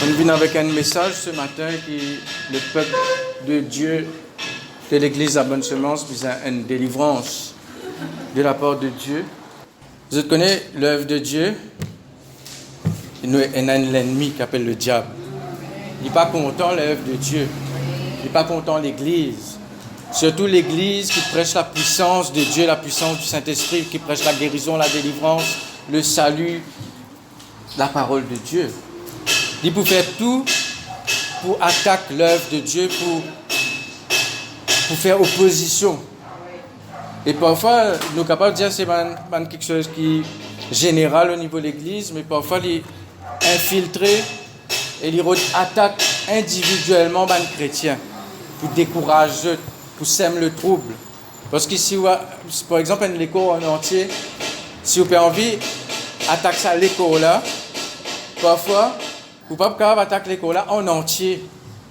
On vient avec un message ce matin qui le peuple de Dieu, de l'Église à Bonne Semence, besoin une délivrance de la part de Dieu. Vous connaissez l'œuvre de Dieu. Il y a un ennemi qui appelle le diable. Il n'est pas content l'œuvre de Dieu. Il n'est pas content l'Église. Surtout l'Église qui prêche la puissance de Dieu, la puissance du Saint-Esprit, qui prêche la guérison, la délivrance, le salut, la parole de Dieu. Il peut faire tout pour attaquer l'œuvre de Dieu, pour faire opposition. Et parfois, nous sommes capables de dire que c'est quelque chose qui est général au niveau de l'Église, mais parfois, il infiltrer et il attaque individuellement les chrétiens pour décourager, pour semer le trouble. Parce que si, par exemple, une école en entier, si vous avez envie d'attaquer ça l'école là, parfois, vous ne pouvez pas attaquer l'école là en entier.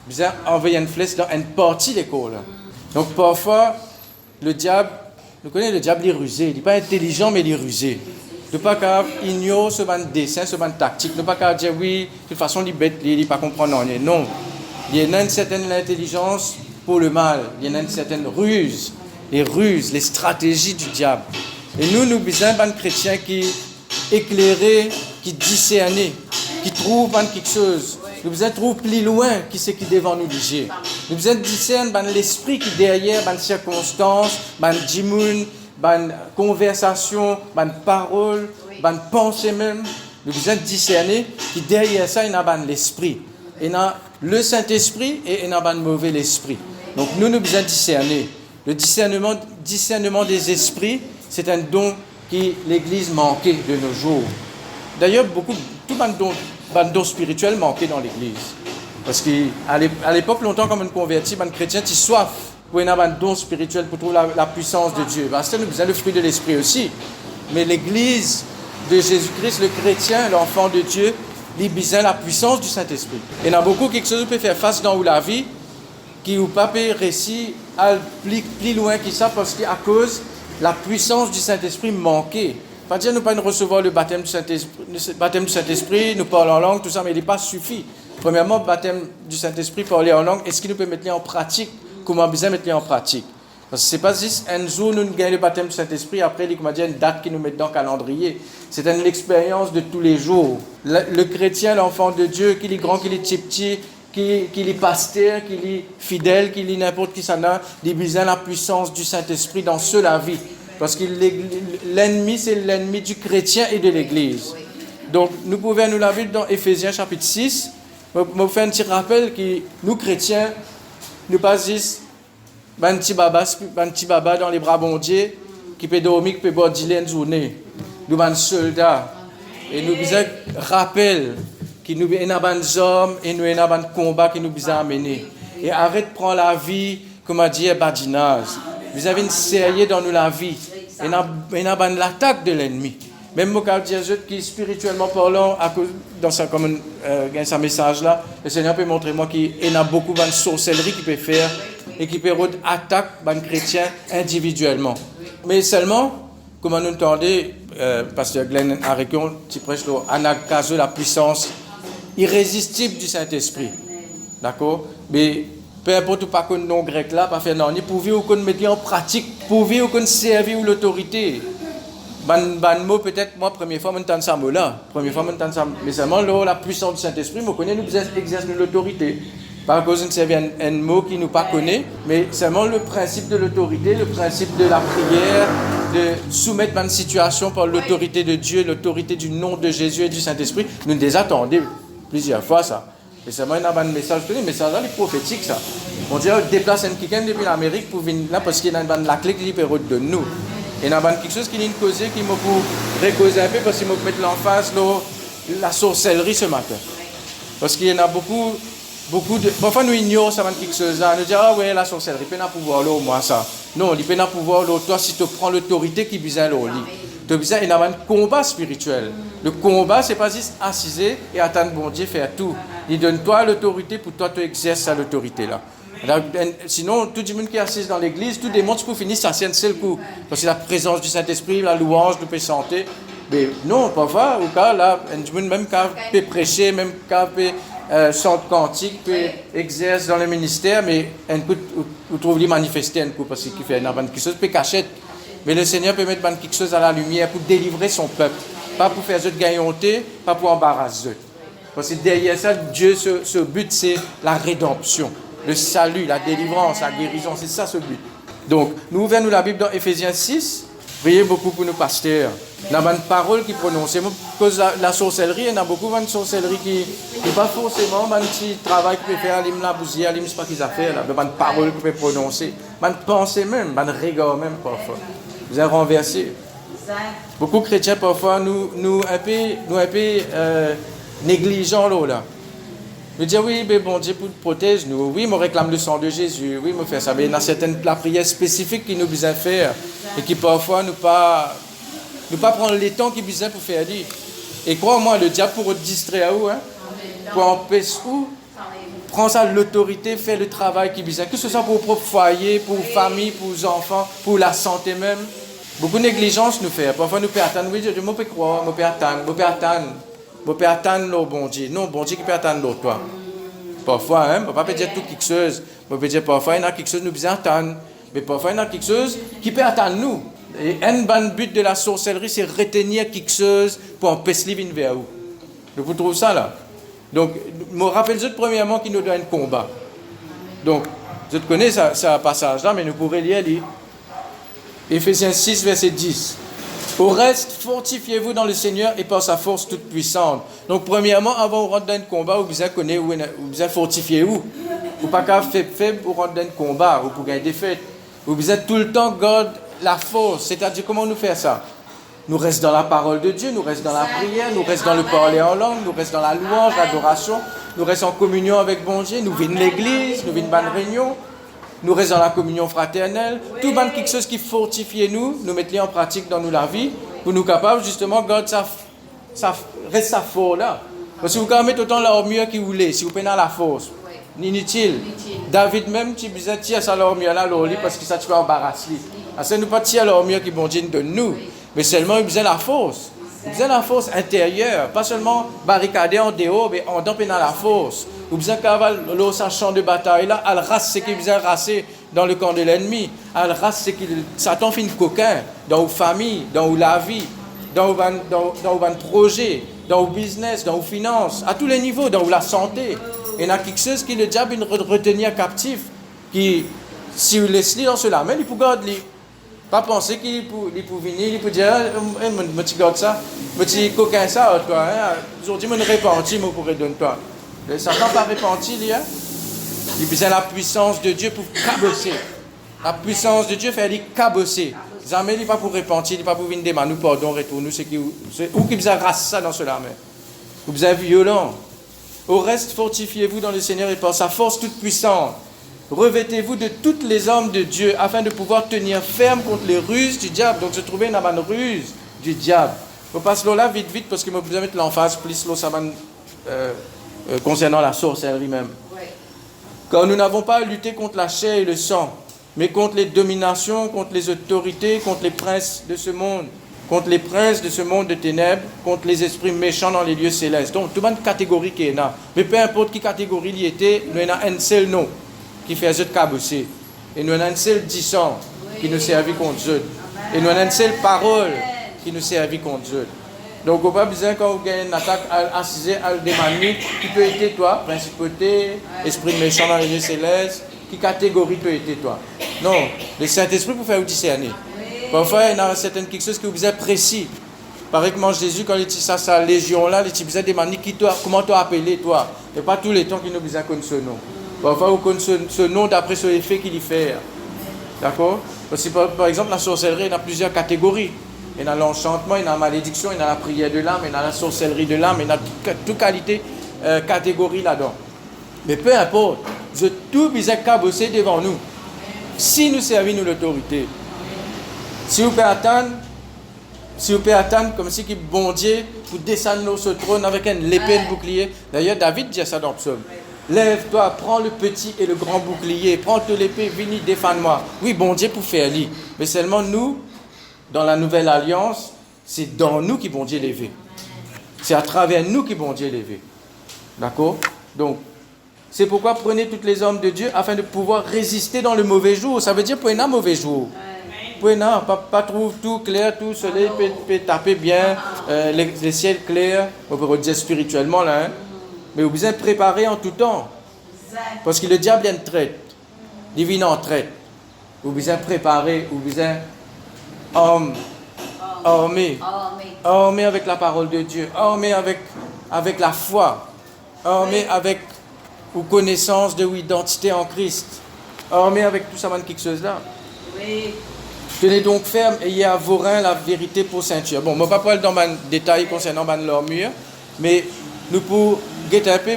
Vous envoyez une flèche dans une partie de l'école. Donc parfois, le diable, vous connaissez le diable, il est rusé. Il n'est pas intelligent, mais il est rusé. Ne pas ignorer ce dessin, ce tactique. Ne pas dire oui, de toute façon, il est bête, il ne pas comprendre. Non. Il y a une certaine intelligence pour le mal. Il y a une certaine ruse. Les ruses, les stratégies du diable. Et nous avons besoin d'un chrétien qui est éclairé, qui discerne, qui trouve quelque chose. Nous avons besoin de trouver plus loin qui c'est qui devant nous liger. Nous avons besoin de discerner l'esprit qui derrière, les circonstances, les djimoun, les conversations, les paroles, les pensées même. Nous avons besoin de discerner qui derrière ça, il y a l'esprit. Il y a le Saint-Esprit et il y a un mauvais esprit. Donc nous avons besoin de discerner. Le discernement des esprits, c'est un don qui l'Église manquait de nos jours. D'ailleurs, tout le don spirituel manquait dans l'Église. Parce qu'à l'époque, longtemps, comme on convertit, les chrétiens, ils soif pour avoir un don spirituel, pour trouver la puissance de Dieu. Parce que nous avons besoin le fruit de l'Esprit aussi. Mais l'Église de Jésus-Christ, le chrétien, l'enfant de Dieu, il a besoin de la puissance du Saint-Esprit. Et il y a beaucoup quelque chose qui peut faire face dans la vie, qui ou pas peut réussir à plus loin que ça, parce qu'à cause la puissance du Saint-Esprit manquait. Pas dire nous pas recevoir le baptême du Saint-Esprit, nous parlons en langue, tout ça, mais il n'est pas suffit. Premièrement, le baptême du Saint-Esprit, parler en langue, est-ce qu'il nous peut mettre en pratique? Comment bien mettre en pratique? Parce que ce n'est pas juste un jour nous gagnons le baptême du Saint-Esprit, après il y a une date qui nous met dans le calendrier. C'est une expérience de tous les jours. Le chrétien, l'enfant de Dieu, qu'il est grand, qu'il est petit, qu'il est pasteur, qu'il est fidèle, qu'il est n'importe qui ça n'a, il a besoin de la puissance du Saint-Esprit dans la vie. Parce que l'ennemi, c'est l'ennemi du chrétien et de l'Église. Donc, nous pouvons nous la vivre dans Éphésiens chapitre 6. Je vais faire un petit rappel que nous, chrétiens, nous pas juste un petit baba dans les bras bondiers qui peut dormir, qui peut boire une journée. Nous sommes soldats. Et nous besoin rappel que nous avons des hommes et nous avons des combats qui nous besoin amener. Et arrête de prendre la vie, comme a dit badinage. Vous avez une série dans nous la vie. Et nous avons l'attaque de l'ennemi. Même moi, quand je dis qui spirituellement parlant, dans sa, sa message là, le Seigneur peut montrer moi qu'il y a beaucoup de sorcellerie qu'il peut faire et qui peut attaquer les chrétiens individuellement. Mais seulement, comme nous entendez, pasteur Glenn Harricon, qui prêche la puissance irrésistible du Saint-Esprit. D'accord? Mais peu importe ou pas qu'on non grec là, pas faire non, ni pourvu qu'on mette en pratique, pourvu qu'on servir l'autorité. Ban mot peut-être moi première fois m'entendre ça mot là, mais seulement là la puissance du Saint-Esprit, me connaît nous exerce l'autorité. Par cause nous servent un mot qui nous pas connaît, mais seulement le principe de l'autorité, le principe de la prière, de soumettre une situation par l'autorité de Dieu, l'autorité du nom de Jésus et du Saint-Esprit, nous les attendons plusieurs fois ça. Et seulement il y a un message, le message là, il est prophétique ça. On dirait déplace un quelqu'un depuis l'Amérique pour venir là parce qu'il y a la clé qui libère de nous. Et il y a quelque chose qui est une cause qui m'a pour récauser un peu parce qu'il m'a mettre l'emphase la sorcellerie ce matin. Parce qu'il y en a beaucoup de. Parfois nous ignorons ça quelque chose là. Nous disons ah ouais la sorcellerie, il peut pas pouvoir là au moins ça. Non, il peut pas pouvoir là toi si tu prends l'autorité qui vient là au lit. Tu as besoin il y a un combat spirituel. Le combat c'est pas juste assiser et attendre bon Dieu faire tout. Il donne toi l'autorité pour toi tu exerces cette autorité là. Alors, sinon, tout le monde qui est assis dans l'église, tout le monde pour finir ça c'est un seul coup. Parce que la présence du Saint-Esprit, la louange, nous peut chanter. Mais non, parfois, au cas là, même quand peut prêcher, même quand peut chante cantique, puis exerce dans le ministère, mais un coup, vous trouvez manifester un coup, parce qu'il fait quelque chose, puis cachette. Mais le Seigneur peut mettre quelque chose à la lumière pour délivrer son peuple. Pas pour faire eux gagnonter, pas pour embarrasser eux. Parce que derrière ça, Dieu, ce but, c'est la rédemption, le salut, la délivrance, la guérison. C'est ça ce but. Donc, nous ouvrons la Bible dans Éphésiens 6. Priez beaucoup pour nos pasteurs. Il y a une parole qui prononce. Parce que la sorcellerie, il y a beaucoup de sorcellerie qui n'est pas forcément un petit travail qui peut faire, la bousie, je ne sais pas qu'ils ont fait. Il y a une parole qui peut prononcer. Une pensée même, un regard même parfois. Vous avez renversé. Beaucoup de chrétiens parfois nous un peu négligents là. Nous disons oui, mais bon Dieu protège nous. Oui, me réclame le sang de Jésus. Oui, me fait ça. Mais il y a certaines la prière spécifique qui nous besoin faire et qui parfois nous pas prendre le temps qu'il besoin pour faire dire. Et crois-moi, le diable pour te distraire où, pour empêcher où, prend ça l'autorité, fait le travail qu'il besoin. Que ce soit pour le propre foyer, pour la famille, pour les enfants, pour la santé même. Beaucoup de négligence nous fait. Parfois nous peut attendre. Oui, je peux croire, je peux attendre le bon Dieu. Non, bon Dieu qui peut attendre l'autre toi. Parfois, on ne peut pas dire tout quelque chose. On peut dire parfois il y a quelque chose que nous besoin attendre. Mais parfois il y a quelque chose qui peut attendre nous. Et un bon but de la sorcellerie, c'est retenir quelque chose pour empêcher de venir vers vous. Vous trouvez ça là? Donc, je me rappelle premièrement qu'il nous doit un combat. Donc, je connais ce passage-là, mais nous pourrons lire Éphésiens 6, verset 10. Au reste, fortifiez-vous dans le Seigneur et par sa force toute puissante. Donc, premièrement, avant de rentrer dans un combat, vous besoin connaître, vous besoin fortifier où. Vous pas qu'à faire faible pour rentrer dans un combat ou pour gagner des fêtes. Vous besoin tout le temps garder la force. C'est-à-dire, comment nous faire ça? Nous restons dans la parole de Dieu, nous restons dans la prière, nous restons dans le parler en langue, nous restons dans la louange, l'adoration, nous restons en communion avec bon Dieu, nous venons de l'église, nous venons de bonne réunion, nous restons dans la communion fraternelle. Tout ban quelque chose qui fortifie nous mettons en pratique dans nous la vie, pour nous capables justement de garder ça reste sa force là. Parce que vous pouvez mettre autant l'armure qui vous voulez, si vous prenez la force, inutile. David même, tu besoin de tirer sa l'armure là, parce que ça tu vas embarrasser. Parce que nous pas tirer l'armure qui bon Dieu de nous. Mais seulement, il besoin de la force. Il besoin de la force intérieure. Pas seulement barricader en dehors, mais en dans la force. Il besoin de sa champ de bataille là, elle race ce qu'il besoin de racer dans le camp de l'ennemi. Elle race ce qu'il Satan fait une coquin dans vos familles, dans vos la vie, dans vos projets, dans vos business, dans vos finances, à tous les niveaux, dans la santé. Et il y a quelque chose qui le diable retenir captif, qui, si vous laissez dans cela, mais il peut garder. Pas penser qu'il peut venir, il peut dire, je te garde ça, je te coquin ça, toi. Aujourd'hui, je me repentis, je pourrais donner toi. Le Satan pas repenti, il a besoin de la puissance de Dieu pour cabosser. La puissance de Dieu fait lui cabosser. Jamais il n'est pas pour repentir, il n'est pas pour venir demander, nous pardon, retourne-nous, c'est où qui besoin de race ça dans cela, mais. Vous besoin violent. Au reste, fortifiez-vous dans le Seigneur et par sa force toute puissante. Revêtez-vous de toutes les armes de Dieu afin de pouvoir tenir ferme contre les ruses du diable. Donc, je trouvais une ruse du diable. Je passe là vite parce que je vais mettre l'emphase plus là, ça va concernant la sorcellerie même. Oui. Car nous n'avons pas à lutter contre la chair et le sang, mais contre les dominations, contre les autorités, contre les princes de ce monde, de ténèbres, contre les esprits méchants dans les lieux célestes. Donc, tout le monde catégorie qui est là. Mais peu importe qui catégorie il était, nous avons un seul nom qui fait un cabosser. Et nous avons une seule dissent qui nous servit contre Dieu. Et nous avons une seule parole qui nous servit contre Dieu. Donc, on n'a pas besoin quand vous gagnez une attaque à assiser, à demander qui peut être toi, principauté, esprit méchant dans les lieux célestes, qui catégorie peut être toi. Non, le Saint-Esprit pour faire vous discerner. Parfois, il y a certaines quelque chose qui vous est précis. Par exemple, Jésus, quand il dit ça, sa légion-là, il besoin de demander qui toi, comment tu as appelé toi. Et pas tous les temps qu'il nous besoin de connaître ce nom. Parfois, vous connaissez ce nom d'après ce effet qu'il y fait. D'accord? Parce que, par exemple, la sorcellerie, il y a plusieurs catégories. Il y a l'enchantement, il y a la malédiction, il y a la prière de l'âme, il y a la sorcellerie de l'âme, il y a toute qualité, catégorie là-dedans. Mais peu importe, tout besoin de cabosser devant nous. Si nous servons nous l'autorité, si vous pouvez attendre, comme si qui bon Dieu pour descendre sur ce trône avec un épée de bouclier. D'ailleurs, David dit ça dans le psaume. Lève-toi, prends le petit et le grand bouclier, prends l'épée, viens, défends-moi. Oui, bon Dieu pour faire lui. Mais seulement nous, dans la nouvelle alliance, c'est dans nous qui bon Dieu levé. C'est à travers nous qui bon Dieu levé. D'accord? Donc, c'est pourquoi prenez toutes les armes de Dieu afin de pouvoir résister dans le mauvais jour. Ça veut dire prenez un mauvais jour. Prenez pas trouve tout clair, tout soleil, peut taper bien, les ciels clairs. On peut dire spirituellement là, hein. Mais vous besoin préparer en tout temps. Parce que le diable est en traite. Divine en traite. Vous besoin préparer, vous besoin armé avec la parole de Dieu, armé avec la foi, armé avec ou connaissance de l'identité en Christ, armé avec tout ça, quelque chose là. Oui. Tenez donc ferme, ayez à vos reins la vérité pour ceinture. Bon, je ne vais pas parler dans les détails concernant l'armure, mais nous pour guetter un peu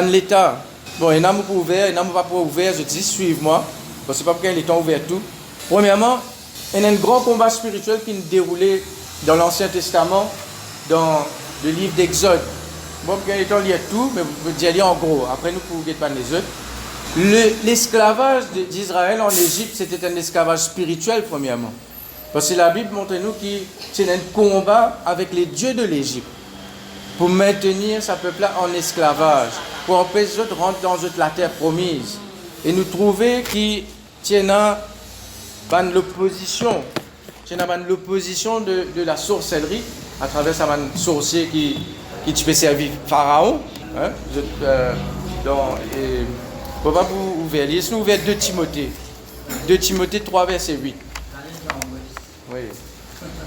l'état. Bon, il y en a qui sont ouverts, il y en a qui ne sont pas ouverts, je dis suivez-moi, parce que ce n'est pas pour qu'il y ait ouvert tout. Premièrement, il y a un grand combat spirituel qui nous déroulait dans l'Ancien Testament, dans le livre d'Exode. Bon, pour qu'il y ait tout, mais vous pouvez dire en gros, après nous pouvons guetter les autres. L'esclavage d'Israël en Égypte, c'était un esclavage spirituel, premièrement. Parce que la Bible montre nous que c'est un combat avec les dieux de l'Égypte pour maintenir ce peuple-là en esclavage, pour empêcher eux de rentrer dans la terre promise. Et nous trouver qu'il y a l'opposition, de la sorcellerie à travers ce sorcier qui peut servir Pharaon. Hein, on va vous ouvrir. Laissez-nous ouvrir 2 Timothée. 2 Timothée 3, verset 8. Oui.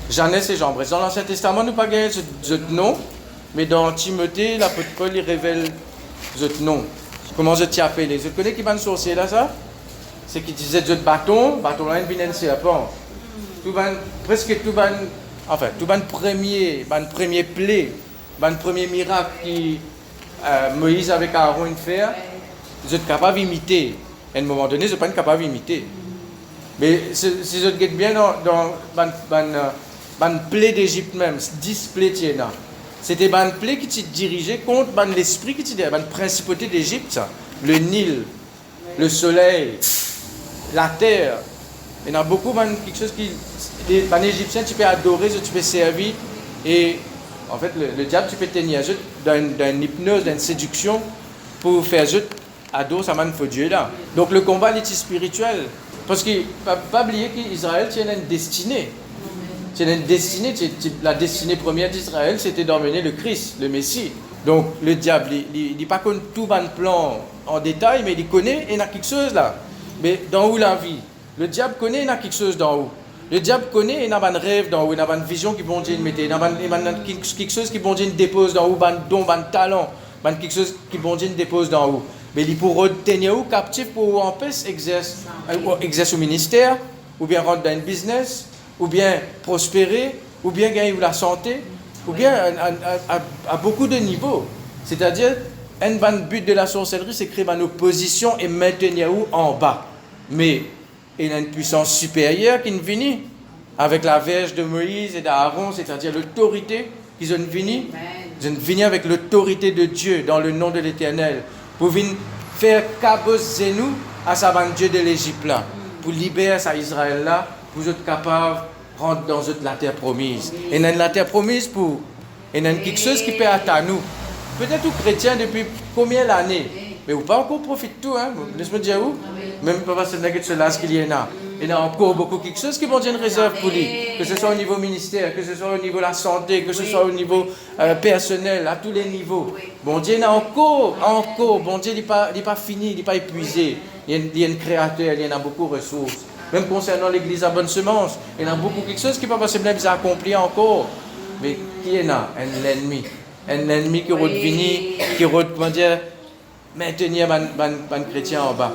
Jeannès et Jambres. Dans l'Ancien Testament, nous n'avons pas gagné ce nom, mais dans Timothée, l'apôtre Paul il révèle ce nom. Comment je t'y appelle? Vous connaissez qui va nous sorcier là, ça? C'est qui disait ce bâton là, il vient un serpent. Presque tout premier plaie, premier miracle qui Moïse avec Aaron fait. Vous êtes capable d'imiter. À un moment donné, vous n'êtes pas capable d'imiter. Mais si vous êtes bien dans le plaie d'Égypte même, 10 plaies qu'il y a. C'était une plaie qui était dirigée contre l'esprit qui était la principauté d'Égypte. Le Nil, le soleil, la terre. Il y en a beaucoup quelque chose qui. Les Égyptiens, tu peux adorer, tu peux servir. Et en fait, le diable, tu peux tenir d'une hypnose, d'une séduction pour faire adorer ça faut Dieu là. Donc le combat est spirituel. Parce qu'il ne faut pas oublier qu'Israël tient une destinée. La destinée première d'Israël, c'était d'emmener le Christ, le Messie. Donc le diable, il n'est pas connu tout le plan en détail, mais il connaît, il y a quelque chose là. Mais dans où la vie? Le diable connaît, il y a quelque chose d'en haut. Le diable connaît, il y a un rêve d'en haut, il y a une vision qui bon Dieu met, il y a quelque chose qui bon Dieu dépose d'en haut, un don, un talent, quelque chose qui bon Dieu dépose d'en haut. Mais il pour retenir ou captif pour empêcher exercer au ministère, ou bien rentrer dans un business, ou bien prospérer, ou bien gagner la santé, ou bien à beaucoup de niveaux. C'est-à-dire, un but de la sorcellerie, c'est créer une opposition et maintenir en bas. Mais il y a une puissance supérieure qui vient avec la verge de Moïse et d'Aaron, c'est-à-dire l'autorité qu'ils ont venue. Ils ont venu avec l'autorité de Dieu dans le nom de l'Éternel pour venir faire caboser nous à sa Dieu de l'Égypte là, pour libérer sa Israël là, pour être capable de rentrer dans la terre promise. Et dans la terre promise pour, et dans quelque chose qui peut atteindre nous. Peut-être aux chrétiens depuis combien d'années, mais vous pas encore profite tout, hein? Laisse-moi dire où? Même pas parce que c'est qu'il y en a. Il y a encore beaucoup quelque chose qui vont dire une réserve pour lui. Que ce soit au niveau ministère, que ce soit au niveau de la santé, que ce soit au niveau personnel, à tous les niveaux. Bon Dieu, il y en a encore. Bon Dieu, il n'est pas fini, il n'est pas épuisé. Il y a un créateur, il y en a beaucoup de ressources. Même concernant l'église à bonne semence, il y en a beaucoup quelque chose qui peut pas se accomplir encore. Mais qui en a? Un ennemi qui redevient, qui dire maintenir un chrétien en bas.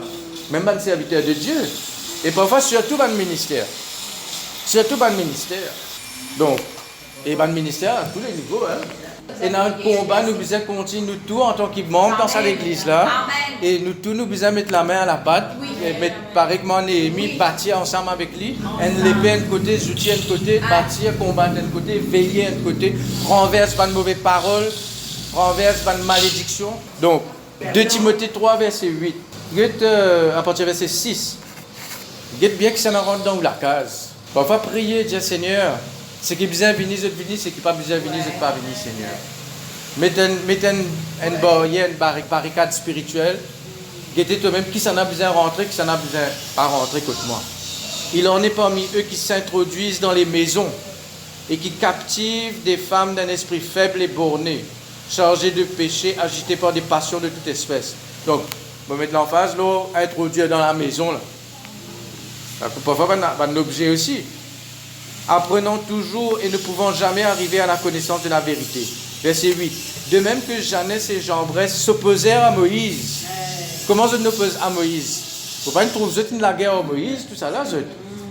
Même un serviteur de Dieu. Et parfois, surtout dans le ministère. Donc, et dans le ministère à tous les niveaux. Hein. Et dans le combat, nous devons continuer, nous tous, en tant que membres dans cette église-là. Et nous tous, nous devons mettre la main à la pâte. Et mettre, pareillement, Néhémie, bâtir ensemble avec lui. L'épée d'un côté, l'outil d'un côté, bâtir, combattre d'un côté, veiller d'un côté, renverse pas de mauvaises paroles, renverse pas de malédiction. Donc, 2 Timothée 3, verset 8. À partir du verset 6. Guette bien que ça n'en rentre dans la case. Parfois, prier, dire Seigneur, ce qui est besoin de venir, c'est ce qui n'est pas besoin de venir, c'est pas venir, Seigneur. Mettez une barrière, une barricade spirituelle. Guettez toi-même qui s'en a besoin de rentrer, qui s'en a besoin de pas rentrer contre moi. Il en est parmi eux qui s'introduisent dans les maisons et qui captivent des femmes d'un esprit faible et borné, chargées de péché, agitées par des passions de toute espèce. Donc, on va mettre l'emphase, là, introduire dans la maison, là. Parfois, on a un objet aussi. Apprenant toujours et ne pouvant jamais arriver à la connaissance de la vérité. Verset 8. De même que Jeannès et Jambres s'opposèrent à Moïse. Comment je n'oppose à Moïse? Faut pas trouver la guerre à Moïse, tout ça là.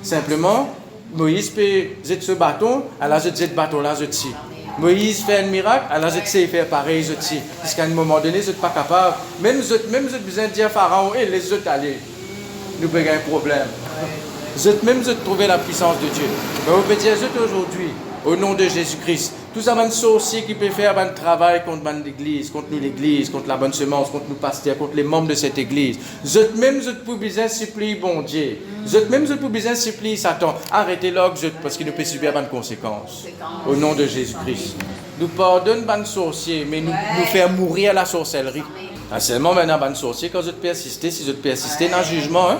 Simplement, Moïse peut jeter ce bâton, alors je jette ce bâton là, je tire. Moïse fait un miracle, alors je sais faire pareil, je tire. Parce qu'à un moment donné, je n'êtes pas capable. Même je besoin de dire Pharaon, et les autres aller. Nous avons un problème. Même je trouver la puissance de Dieu. Mais on peut dire aujourd'hui, au nom de Jésus-Christ, tout ça, un sorcier qui peut faire un travail contre l'église, contre nous l'église, contre la bonne semence, contre nous pasteurs, contre les membres de cette église. Même je peux besoin supplier bon Dieu. Même je peux besoin supplier Satan. Arrêtez là parce qu'il ne peut subir pas de conséquences. Au nom de Jésus-Christ. Nous pardonnons les sorciers, mais nous faire mourir à la sorcellerie. Seulement maintenant, les sorciers, quand je persiste, si je persiste dans le jugement, hein?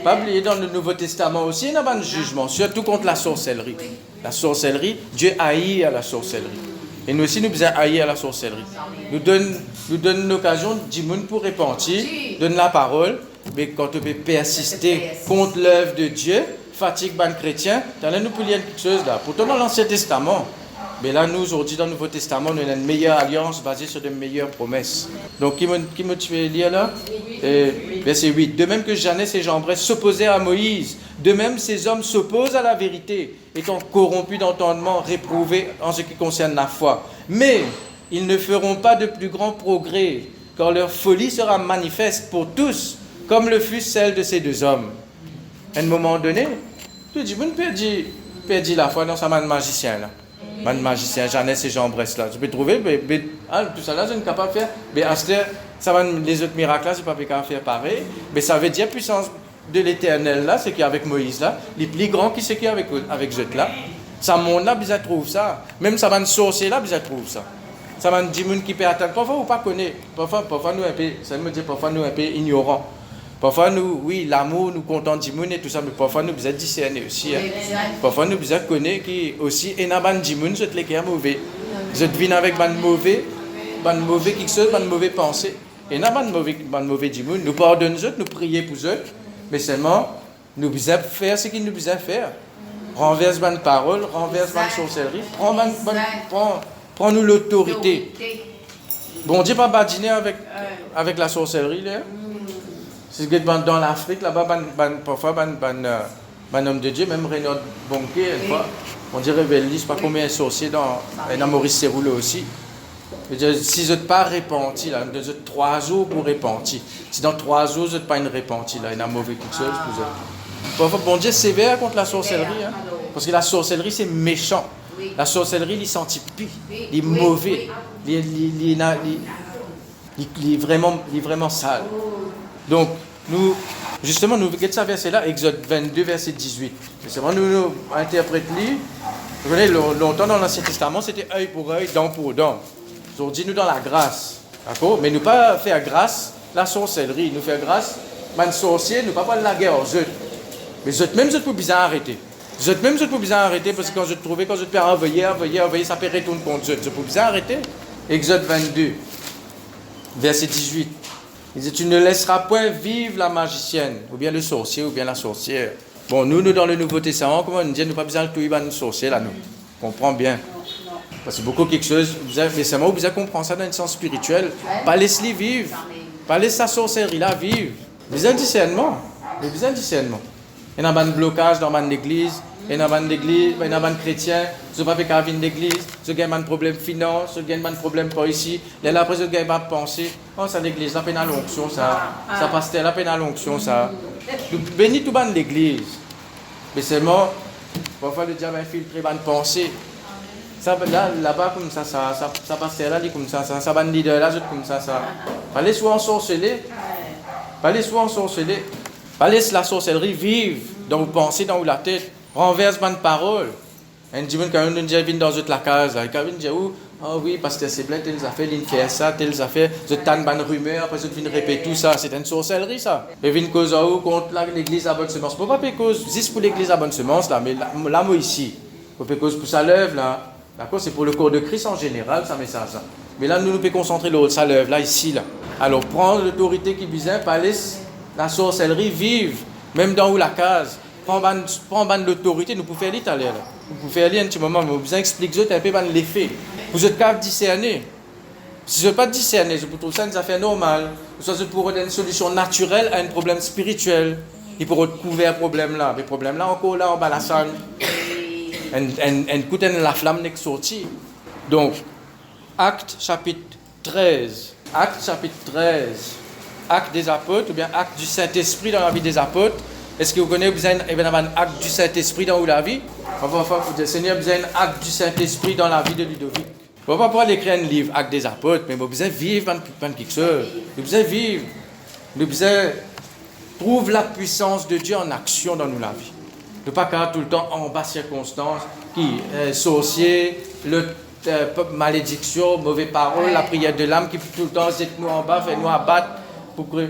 Pas oublier dans le Nouveau Testament aussi, il y a un jugement, surtout contre la sorcellerie. La sorcellerie, Dieu haït à la sorcellerie. Et nous aussi, nous devons haïr à la sorcellerie. Nous donne l'occasion de pour repentir, donne la parole, mais quand on peut persister contre l'œuvre de Dieu, fatigue les chrétiens, nous pouvons lire quelque chose là. Pourtant, dans l'Ancien Testament, mais là, nous, aujourd'hui, dans le Nouveau Testament, nous avons une meilleure alliance basée sur de meilleures promesses. Donc, qui me tué lire là? Verset 8. De même que Jeannès et Jambres s'opposèrent à Moïse, de même ces hommes s'opposent à la vérité, étant corrompus d'entendement, réprouvés en ce qui concerne la foi. Mais ils ne feront pas de plus grands progrès, car leur folie sera manifeste pour tous, comme le fut celle de ces deux hommes. À un moment donné, tu dis, vous ne perdez la foi dans sa main de magicien là. Man magicien, Jeannès et Jambres là. Je peux trouver, tout ça là, je ne suis pas capable de faire. Mais ça va, les autres miracles là, je ne suis pas capable de faire pareil. Mais ça veut dire puissance de l'éternel là, ce qui est avec Moïse là, les plus grands qui c'est qui est avec eux là. Ça monde là, ils trouvent ça. Même ça va un sorcier là, ils trouvent ça. Ça va un démon qui peut attendre. Parfois, vous ne pas connaître. Parfois, nous un peu, ça me dit parfois nous un peu ignorants. Parfois, nous, oui, l'amour, nous comptons dimoun et tout ça, mais parfois, nous besoin discerner aussi. Hein. Parfois, nous besoin connaître qui aussi, et n'a pas de dimoun, c'est les qui est mauvais. Vous êtes venu avec ban mauvais quelque chose, ban mauvais pensée. Et n'a pas de mauvais dimoun. Nous pardonnons eux, nous prions pour eux, mais seulement, nous besoin faire ce qu'ils nous besoin faire. Renverse ban parole, renverse ban sorcellerie, prends-nous l'autorité. Bon Dieu pas badiner avec la sorcellerie, là. C'est que dans l'Afrique, là-bas, parfois, un homme de Dieu, même Renaud Bonquet, on dirait je ne sais pas combien de sorciers dans Maurice Serrouleux aussi. Si je n'ai pas repenti, là, je n'ai 3 jours pour repentir. Si dans 3 jours, je n'ai pas une repentie, là, il y a mauvais quelque chose. Parfois, bon Dieu, c'est sévère contre la sorcellerie. Hein, parce que la sorcellerie, c'est méchant. La sorcellerie, il sent pire, il est mauvais, il est vraiment sale. Donc, nous regardons ce verset-là, Exode 22, verset 18. C'est vraiment nous interprétons. Vous voyez, longtemps dans l'Ancien Testament, c'était œil pour œil, dent pour dent. Aujourd'hui, nous dans la grâce. D'accord? Mais nous pas faire grâce la sorcellerie. Nous faire grâce, man sorcier, nous pas faire la guerre aux autres. Mais eux même, je peux bien arrêter. Eux même, je peux bien arrêter parce que quand je peux envoyer, ça peut retourner contre eux. Je peux bien arrêter. Exode 22, verset 18. Il dit, tu ne laisseras point vivre la magicienne, ou bien le sorcier, ou bien la sorcière. Bon, nous dans le Nouveau Testament, comme on dit, nous pas besoin de tout le sorcier là, nous. On comprend bien. Parce que beaucoup quelque chose, mais c'est moi, vous comprendre ça dans un sens spirituel. Pas laisser-les vivre. Pas laisser sa sorcellerie là vivre. Besoin de discernement. Besoin de discernement. Il y a un blocage dans l'église. Il y a un chrétien, je ne peux pas venir l'église, je gagne un problème finance, je gagne un problème pas ici. Là, après, je gagne ma pensée. Oh, ça l'église, la peine à l'onction, ça. Ça passe la peine à l'onction, ça. Bénis tout le monde l'église. Mais seulement, parfois, le diable infiltre une pensée. Ça, là-bas, comme ça passe là, comme ça va un leader là, comme ça. Pas laisser soit ensorceler. Pas laisser la sorcellerie vivre dans vos pensées, dans la tête. Renverse bonne parole. Un dimanche quand on dit vient dans toute la case là, quand on dit où Ah oui, pasteur Seblet, telles affaires, il fait ça, telles affaires, je tanne ban rumeur, après je viens répéter tout ça, c'est une sorcellerie ça. Et une cause à où contre l'église à bonne semence. Pourquoi pas cause, juste pour l'église à bonne semence là, mais là, moi ici, pour cause pour sa lèvre là, d'accord, c'est pour le corps de Christ en général, ça message ça. Mais là, nous pouvons concentrer le sa lèvre là, ici là. Alors, prendre l'autorité qui vient, pas laisser la sorcellerie vive, même dans où la case. Prends l'autorité, nous pouvons faire l'Italie là. Vous pouvez faire aller un petit moment, mais vous besoin expliquer un peu l'effet. Vous êtes capable de discerner. Si je ne pas discerner, je trouve ça une affaire normale. Soit je pourrais donner une solution naturelle à un problème spirituel. Il pourrait couvrir le problème là. Le problème là, encore là, en bas la salle. Un coup de la flamme n'est sortie. Donc, Acte chapitre 13. Acte chapitre 13. Acte des apôtres, ou bien acte du Saint-Esprit dans la vie des apôtres. Est-ce que vous connaissez un acte du Saint-Esprit dans la vie? Le Seigneur a besoin d'un acte du Saint-Esprit dans la vie de Ludovic. On ne va pas pouvoir écrire un livre, acte des apôtres, mais on a besoin de vivre quelque chose. On a besoin de vivre. On a besoin de trouver la puissance de Dieu en action dans la vie. On ne pas tout le temps en bas circonstances, sorcier, malédiction, mauvaise parole, la prière de l'âme qui tout le temps c'est nous en bas, fait nous abattre.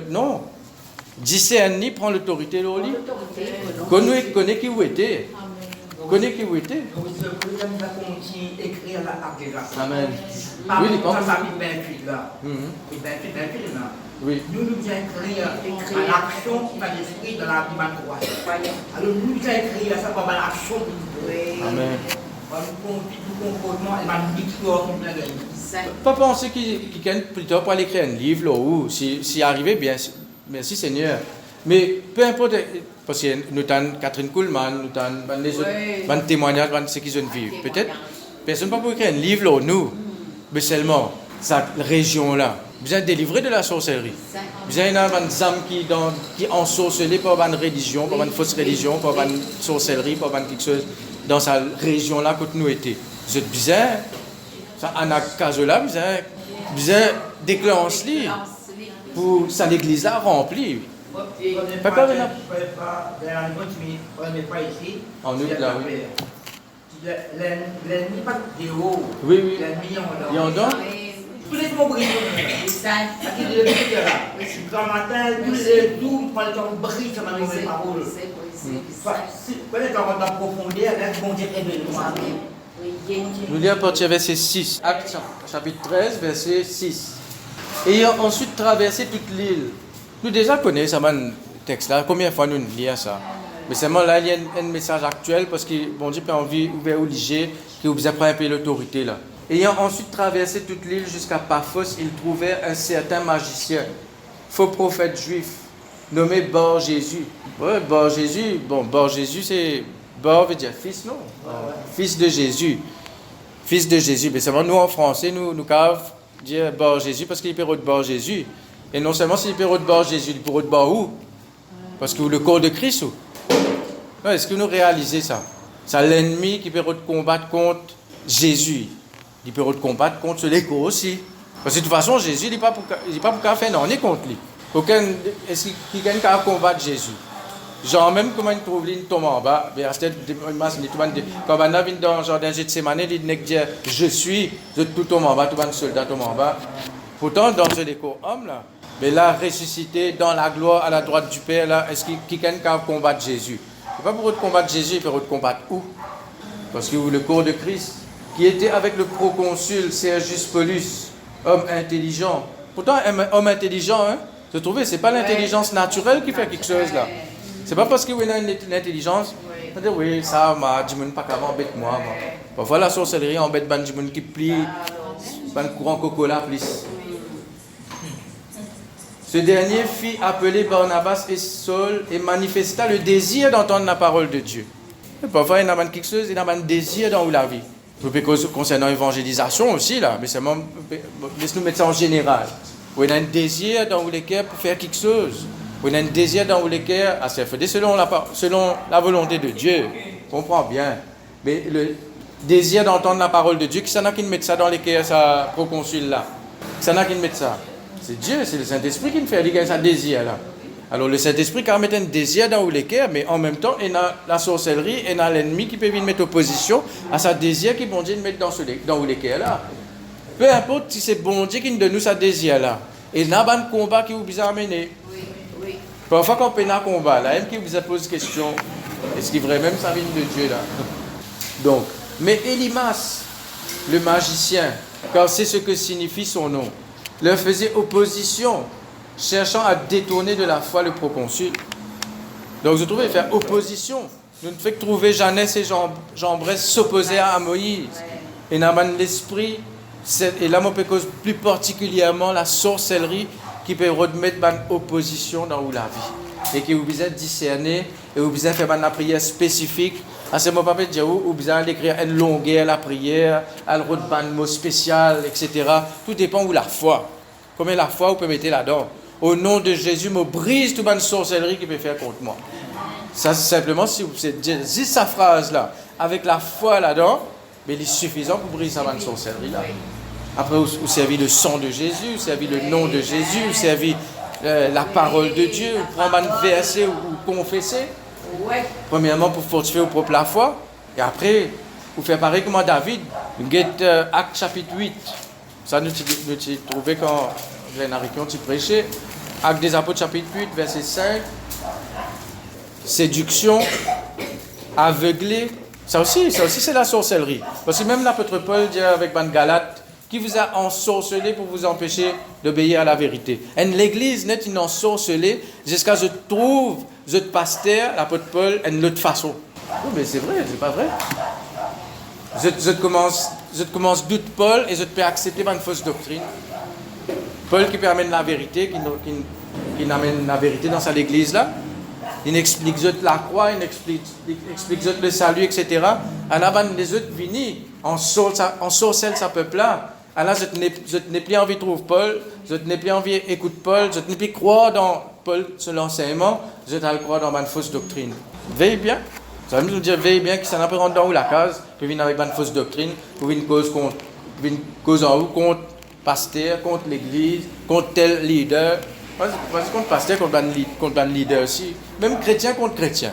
Non. Discerner, prend l'autorité au lit. Connais qui vous était. Connais qui vous était. Amen. Oui, il pense. Oui. Nous nous écrire à l'action qui va l'esprit dans la vie de alors nous écrire ça comme l'action qui Amen. Pas penser qu'il gagne plutôt pour aller écrire un livre là où si arrivé bien merci Seigneur. Mais peu importe, parce que nous avons Catherine Kuhlman, nous avons les autres témoignages de ce qu'ils ont vécu. Peut-être, personne ne peut pas écrire un livre là, nous, mais seulement cette région-là. Vous êtes délivré de la sorcellerie. Vous avez des âmes qui ensorcelées par une religion, par une fausse religion, par une sorcellerie, par quelque chose dans cette région-là que nous étions. Vous êtes bizarre. Ça, en cas-là, vous êtes déclenché pour ça l'église-là remplie. Pas comme là. En août, là, oui. L'ennemi pas de haut. Oui, oui. Il y en a. Tous les mots brillent. Quand matin, tous les jours, quand le temps brille, ça m'a donné les paroles. Quand le temps va approfondir, bon Dieu est nous lisons à partir du verset 6. Acte chapitre 13, verset 6. Ayant ensuite traversé toute l'île. Nous déjà connaissons ce texte-là. Combien de fois nous lisons ça? Mais seulement là, il y a un message actuel parce que bon Dieu a envie ouvert au léger, qui vous a pris un peu l'autorité là. Ayant ensuite traversé toute l'île jusqu'à Paphos, ils trouvèrent un certain magicien, faux prophète juif, nommé Bar-Jésus. Ouais, Bar-Jésus, bon, Bar-Jésus c'est... Bar veut dire fils, non? Fils de Jésus. Fils de Jésus. Mais seulement nous en français, nous pouvons dire Bar-Jésus parce qu'il est de Bar-Jésus. Et non seulement s'il est de Bar-Jésus, il est de Bar où? Parce que le corps de Christ où? Est-ce que nous réalisez ça? C'est l'ennemi qui peut combattre contre Jésus. Il peut combattre contre l'écho aussi. Parce que de toute façon, Jésus, il n'est pas pour faire non, on est contre lui. Est-ce qu'il gagne qu'à combattre Jésus? Genre, même comment il trouve l'île tombe en bas, quand on a vu dans le jardin de Gethsemane, il dit je suis, tout tombe en bas, tout le soldat tombe en bas. Pourtant, dans ce décor homme là, mais là, ressuscité dans la gloire à la droite du Père, là, est-ce qu'il gagne qu'à combattre Jésus? Il n'est pas pour combattre Jésus, il peut combattre où? Parce que le corps de Christ, qui était avec le proconsul Sergius Paulus, homme intelligent. Pourtant, un homme intelligent, hein, je trouvais, ce n'est pas l'intelligence naturelle qui fait quelque chose là. Ce n'est pas parce qu'il a une intelligence, on dit oui, ça, je ne pas qu'avant embête moi. Parfois, la sorcellerie embête les gens qui plient, le courant coca plus. Ce dernier fit appeler Barnabas et Saul et manifesta le désir d'entendre la parole de Dieu. Et parfois, il y a quelque chose, il y a un désir dans la vie. Concernant l'évangélisation aussi, là, mais laisse-nous mettre ça en général. Il y a un désir dans le cœur pour faire quelque chose. Il y a un désir dans le cœur à se faire selon la volonté de Dieu. On comprend bien. Mais le désir d'entendre la parole de Dieu, qui s'en a qui met ça dans les cœurs, ça, proconsul là. Qui s'en a qui met ça. C'est Dieu, c'est le Saint-Esprit qui nous fait un désir là. Alors le Saint-Esprit quand met un désir dans les cœurs, mais en même temps, il y a la sorcellerie, il y a l'ennemi qui peut venir mettre opposition à ce désir qui bon Dieu mettre dans les cœurs là. Peu importe si c'est bon Dieu qui nous donne ça désir là. Et n'a pas de combat qui vous a amené. Oui. Parfois quand on peine un combat, là, même qui vous a posé question, est-ce qu'il est vrai même ça vient de Dieu là? Donc, mais Élimas, le magicien, car c'est ce que signifie son nom, leur faisait opposition, cherchant à détourner de la foi le proconsul. Donc je trouvais faire opposition. Nous ne fait que trouver Jeannès et Jean-Bresse s'opposer à Moïse. Et dans l'esprit, et là on peut cause plus particulièrement la sorcellerie qui peut remettre une opposition dans la vie. Et qui vous besoin discerner et vous besoin faire une prière spécifique. À ce moment là vous besoin d'écrire une longueur la prière, à un mot spécial, etc. Tout dépend où la foi. Combien la foi vous pouvez mettre là-dedans. Au nom de Jésus, me brise toute une sorcellerie qui peut faire contre moi. Ça, c'est simplement, si vous dites sa phrase-là, avec la foi là-dedans, mais il est suffisant pour briser cette sorcellerie-là. Après, vous servez le sang de Jésus, vous servez le nom de Jésus, vous servez la parole de Dieu, vous prenez un verset ou confesser. Premièrement, pour fortifier vos propres la foi, et après, vous faites pareil comme David, vous guettez Acte chapitre 8. Ça, nous trouvons quand Glenn Arikion prêchait. Acte des Apôtres chapitre 8, verset 5. Séduction, aveuglé. Ça aussi c'est la sorcellerie. Parce que même l'apôtre Paul dit avec Ban Galate, qui vous a ensorcelé pour vous empêcher d'obéir à la vérité. Et l'église n'est une ensorcelée jusqu'à ce que je trouve, je pasteur, l'apôtre Paul, une autre façon. Non, mais c'est vrai, c'est pas vrai. Je commence doute Paul et je peux accepter une fausse doctrine. Paul qui permet la vérité, qui amène la vérité dans sa église là. Il explique la croix, il explique le salut, etc. Alors, les autres viennent, on sorcelle sa peuple là. Alors, je n'ai plus envie de trouver Paul, je n'ai plus envie d'écouter Paul, je n'ai plus croire dans Paul sur l'enseignement, je n'ai croire dans une fausse doctrine. Veille bien. Ça veut dire veille bien que ça n'a pas rentré dans la case, puis venir avec une fausse doctrine, pour une cause en haut contre pasteur, contre l'église, contre tel leader. Parce que contre pasteur, contre un leader aussi. Même chrétien contre chrétien.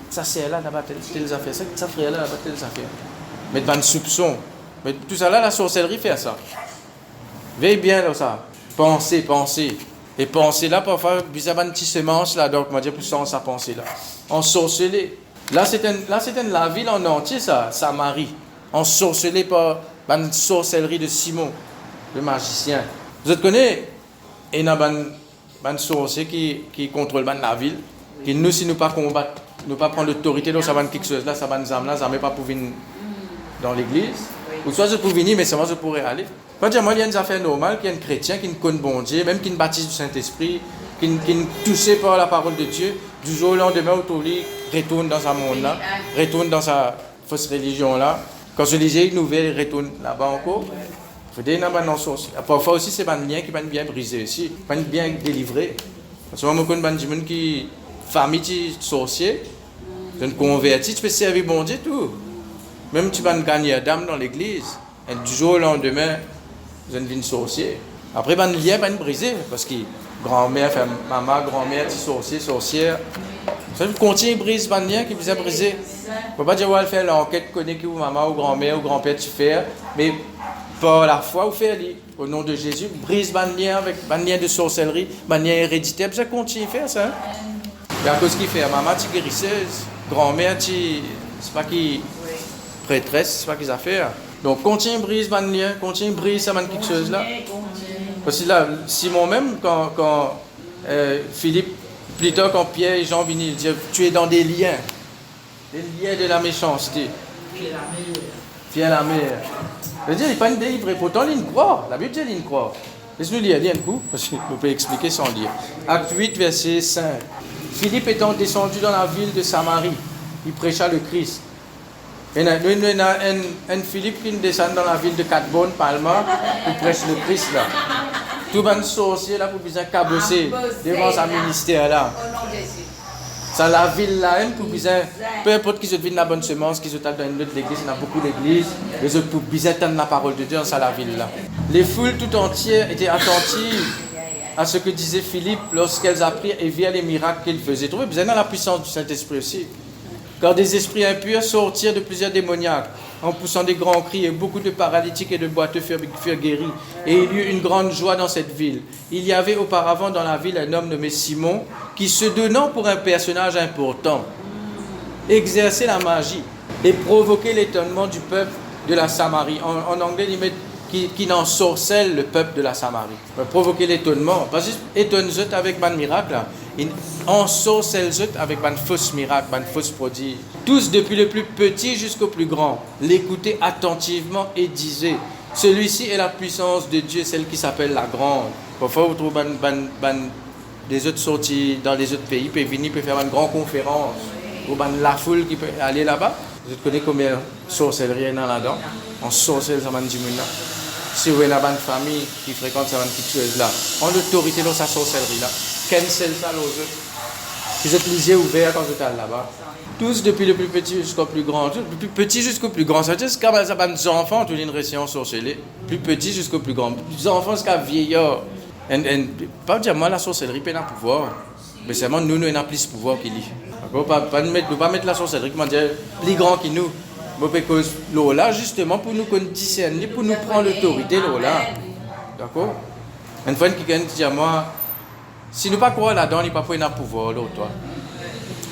Ça c'est là, là-bas, telles affaires. Ça frère là, là-bas, telles affaires. Mettre un soupçon. Mais tout ça là, la sorcellerie fait ça. Veille bien là, ça. Pensez. Et pensez là, parfois, vous avez une petite semence là, donc on va dire plus sans sa pensée là. Ensorcelé. Là, c'était la ville en entier, ça, Samarie. Ensorcelé par une sorcellerie de Simon, le magicien. Vous connaissez? Et il y a un sorcier qui contrôle la ville. Qui nous, si nous ne pas combattre, nous ne pas prendre l'autorité, donc ça va quelque chose là, ça va nous amener, ça ne va pas pour venir dans l'église. Ou soit je peux venir, mais seulement je pourrais aller. Quand il y a une affaire normale, qu'il y a un chrétien qui ne connaît bon Dieu, même qui ne baptise du Saint-Esprit, qui ne touché par la parole de Dieu, du jour au lendemain, autour de lui, retourne dans sa monde là, retourne dans sa fausse religion là. Quand je lisais une nouvelle, il retourne là-bas encore. Il faut dire parfois aussi, c'est un lien qui va bien briser aussi, pas bien délivré. Parce que moi, je connais des gens qui, famille sorcier, je ne convertis, tu peux servir bon Dieu tout. Même tu vas gagner d'âme dans l'église, et du jour au lendemain, je ne viens sorcier. Après, le lien va briser, parce que grand-mère, maman, grand-mère, sorcier, sorcière. Ça continue à briser le lien qui vous a brisé. Il ne faut pas dire, ouais, faire l'enquête, connaître qui ou maman, ou grand-mère, ou grand-père, tu fais, mais par la foi, vous faites, au nom de Jésus, brise le lien avec un lien de sorcellerie, un lien héréditaire, ça continue à faire ça. Et à cause qu'il fait, maman, tu guérisseuse, grand-mère, c'est pas qui prêtresse, c'est pas qu'ils affaires. Donc, continue à briser le lien, continue à briser ça, quelque chose là. Parce que là, Simon même, quand Philippe, plus tard, quand Pierre et Jean viennent, ils disent, tu es dans des liens de la méchanceté. Fier la mer. Je veux dire, il n'est pas une délivrée. Pourtant, il croit. La Bible dit qu'il croit. Laisse-nous lire un coup, parce que vous pouvez expliquer sans lire. Acte 8, verset 5. Philippe étant descendu dans la ville de Samarie, il prêcha le Christ. Il y a un Philippe qui descend dans la ville de Catbone, Palma, pour prêcher le Christ là. Tout le monde sorcier là pour bien cabosser devant sa ministère là. Ça la ville là, pour bien, peu importe qu'ils viennent la bonne semence, qu'ils sont dans une autre église, il y a beaucoup d'églises, les autres pour bien entendre la parole de Dieu dans la ville là. Les foules tout entières étaient attentives à ce que disait Philippe lorsqu'elles apprirent et virent les miracles qu'il faisait. Trouvez bien dans la puissance du Saint-Esprit aussi. Car des esprits impurs sortirent de plusieurs démoniaques, en poussant des grands cris, et beaucoup de paralytiques et de boiteux furent guéris. Et il y eut une grande joie dans cette ville. Il y avait auparavant dans la ville un homme nommé Simon, qui se donnant pour un personnage important, exerçait la magie et provoquait l'étonnement du peuple de la Samarie. En anglais, ils mettent qui n'ensorcelle le peuple de la Samarie. Provoquer l'étonnement. Pas juste étonne-zut avec un miracle, ensorcelle-zut avec un faux miracle, un faux prodige. Tous, depuis le plus petit jusqu'au plus grand, l'écoutaient attentivement et disaient, celui-ci est la puissance de Dieu, celle qui s'appelle la grande. Parfois, vous trouvez des autres sorties dans les autres pays, peuvent venir, peuvent faire une grande conférence, ou la foule qui peut aller là-bas. Vous connaissez combien de sorcellerie il y a là-dedans? En sorcelle, ça m'a dit maintenant. Si vous avez une famille qui fréquente cette chose là, en autorité dans sa sorcellerie là, cancel ça aux autres. Vous êtes les yeux ouverts quand vous êtes là-bas. Tous depuis le plus petit jusqu'au plus grand. Du plus petit jusqu'au plus grand. Ça veut dire que quand ça des enfants, tout une récession sorcellerie. Plus petit jusqu'au plus grand. Des enfants jusqu'à vieillard. Pas dire moi la sorcellerie peut avoir pouvoir. Mais seulement nous on a plus de pouvoir qu'il y. Pas mettre la sorcellerie comment dire plus grand que nous. Parce que là, justement, pour nous conditionner, pour nous prendre l'autorité, là. D'accord? Une fois, quelqu'un dit à moi, si nous ne croyons pas là-dedans, il n'y a pas de pouvoir, là, toi.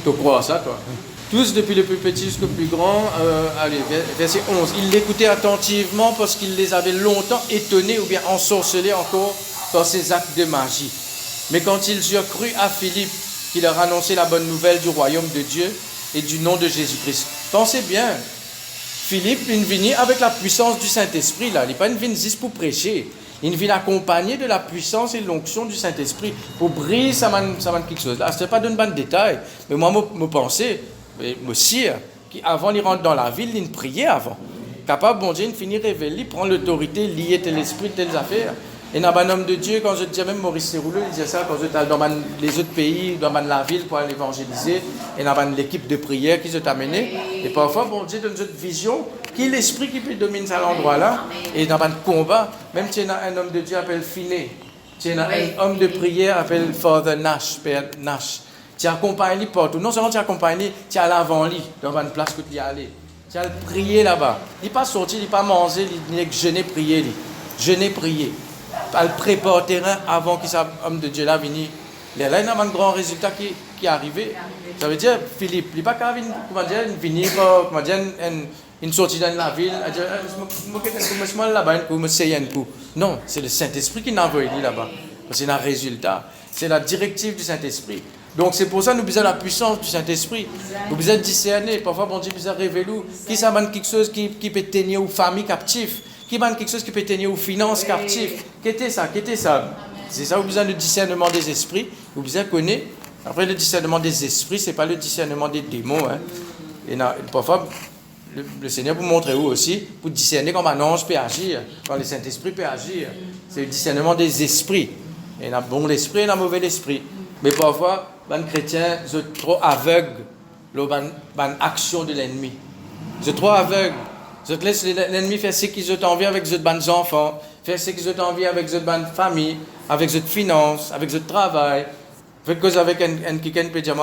Tu crois ça, toi? Tous, depuis le plus petit jusqu'au plus grand, allez, verset 11. Ils l'écoutaient attentivement parce qu'il les avait longtemps étonnés ou bien ensorcelés encore par ses actes de magie. Mais quand ils eurent cru à Philippe, qui leur annonçait la bonne nouvelle du royaume de Dieu et du nom de Jésus-Christ. Pensez bien. Philippe, il vient avec la puissance du Saint-Esprit, là. Il n'est pas une vient juste pour prêcher. Il vient accompagné de la puissance et de l'onction du Saint-Esprit. Pour briller, ça m'a quelque chose. Là, ce n'est pas de bon détail. Mais moi, je pensais, mon sire, qu'avant, il rentre dans la ville, il priait avant. Capable, bon Dieu, il finit révélé, il prend l'autorité, lier tel esprit, telles affaires. Et dans un homme de Dieu, quand je disais même Maurice Sérouleux, il disait ça quand je suis dans les autres pays, dans la ville pour aller évangéliser, et dans l'équipe de prière qui s'est amenée. Et parfois, bon Dieu donne une vision, qui est l'esprit qui peut dominer cet endroit-là, et dans un combat, même si il y a un homme de Dieu appelé Finé, si il y a un homme de prière appelé Father Nash, Père Nash, tu accompagnes lui partout. Non seulement tu accompagnes, tu es à l'avant-lit, dans une place que tu y allé. Tu as prié là-bas. Il n'est pas sorti, il n'est pas mangé, il n'est que jeûner, prier. Jeûner, prier. Elle prépare le terrain avant que cet homme de Dieu là vienne. Là, il y a un grand résultat qui est arrivé. Ça veut dire, Philippe, il n'est pas qu'à venir une sortie dans la ville, je me là-bas, je me un coup. Non, c'est le Saint-Esprit qui n'a envoyé là-bas. C'est un résultat. C'est la directive du Saint-Esprit. Donc c'est pour ça que nous avons la puissance du Saint-Esprit. Nous devons discerner. Parfois, bon Dieu nous a révélé qui ça mène quelque chose qui peut tenir aux familles captives. Qui mène quelque chose qui peut tenir aux finances captives. Qu'était ça? C'est ça, vous avez besoin du discernement des esprits. Vous avez besoin de connaître. Après, le discernement des esprits, ce n'est pas le discernement des démons. Hein. Et parfois, le Seigneur vous montre où aussi, pour discerner comment un ange peut agir, quand le Saint-Esprit peut agir. C'est le discernement des esprits. Il y a un bon esprit et un mauvais esprit. Mais parfois, les chrétiens sont trop aveugles à l'action de l'ennemi. Ils sont trop aveugles. Ils laissent l'ennemi faire ce qu'ils ont envie avec les enfants, faire ce qu'ils ont envie avec les familles, avec les finances, avec le travail. Faites cause avec quelqu'un qui peut dire,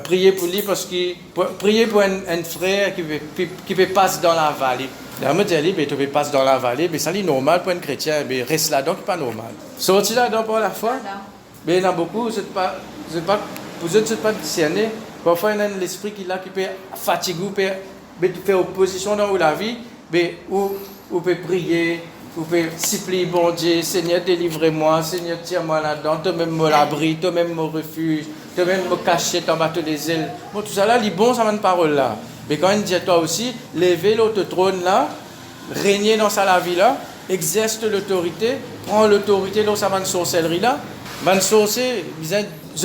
priez pour lui parce que priez pour un frère qui peut passer dans la vallée. Là, je me dis, tu peux passer dans la vallée, mais ça c'est normal pour un chrétien, mais reste là-dedans, c'est pas normal. Sorti là-dedans pour la foi, mais il y en a beaucoup, vous n'êtes pas discerné. Parfois, il y a l'esprit qui peut fatiguer, peut faire opposition dans la vie, mais vous pouvez prier, vous pouvez supplier, bon Dieu, Seigneur, délivrez-moi, Seigneur, tire-moi là-dedans, toi-même me l'abri, toi-même me refuge, toi-même me cacher en bas des ailes. Bon, tout ça là, il est bon, ça m'a une parole là. Mais quand il dit à toi aussi, levez l'autre trône là, régnez dans sa vie là, exerce l'autorité, prends l'autorité dans sa sorcellerie là, man sorcier, vous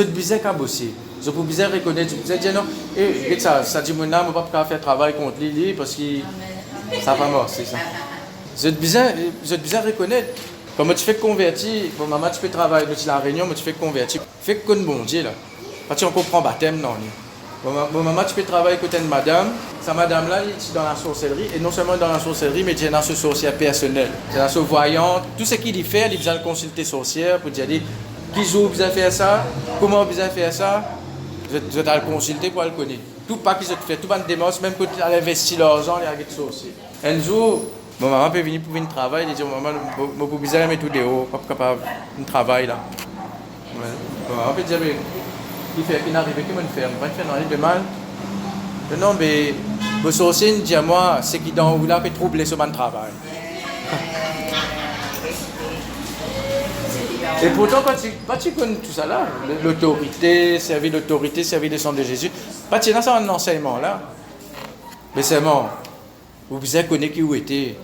êtes bizarre qu'à bosser. Je peux bien reconnaître, je peux dire non, et ça dit mon âme, je ne peux pas faire travail contre lui parce que ça va mort, c'est ça. Vous êtes bien reconnaître. Comment tu fais convertir, bon maman tu fais travailler dans la réunion, mais tu fais convertir. Fais comme bon Dieu là. Quand tu comprends baptême non. Bon maman tu fais travailler côté une madame, sa madame là elle est dans la sorcellerie et non seulement dans la sorcellerie mais dans ce sorcière personnel. C'est dans ce voyante, tout ce qu'il y fait, il vient le consulter sorcière pour dire qui joue bien faire ça, comment bien faire ça. Vous allez le consulter pour le connaître. tout pas qu'ils ont fait, tout ban démence, même quand ils ont investi l'argent, ils ont gagné ça aussi. Un jour, mon maman peut venir pour venir travailler, il dit, maman, je peux bizarre mettre tout dehors, pas capable de travailler là. Mon maman peut dire, mais il n'arrive pas à me faire, il va faire rien de mal. Non, mais le sorcier dit à moi, c'est qui dans où là peut troubler ce man travail. Et pourtant, quand tu connais tout ça là, l'autorité, servir le sang de Jésus, pas tu as ça un enseignement là. Mais c'est bon, vous devez connaître qui vous était.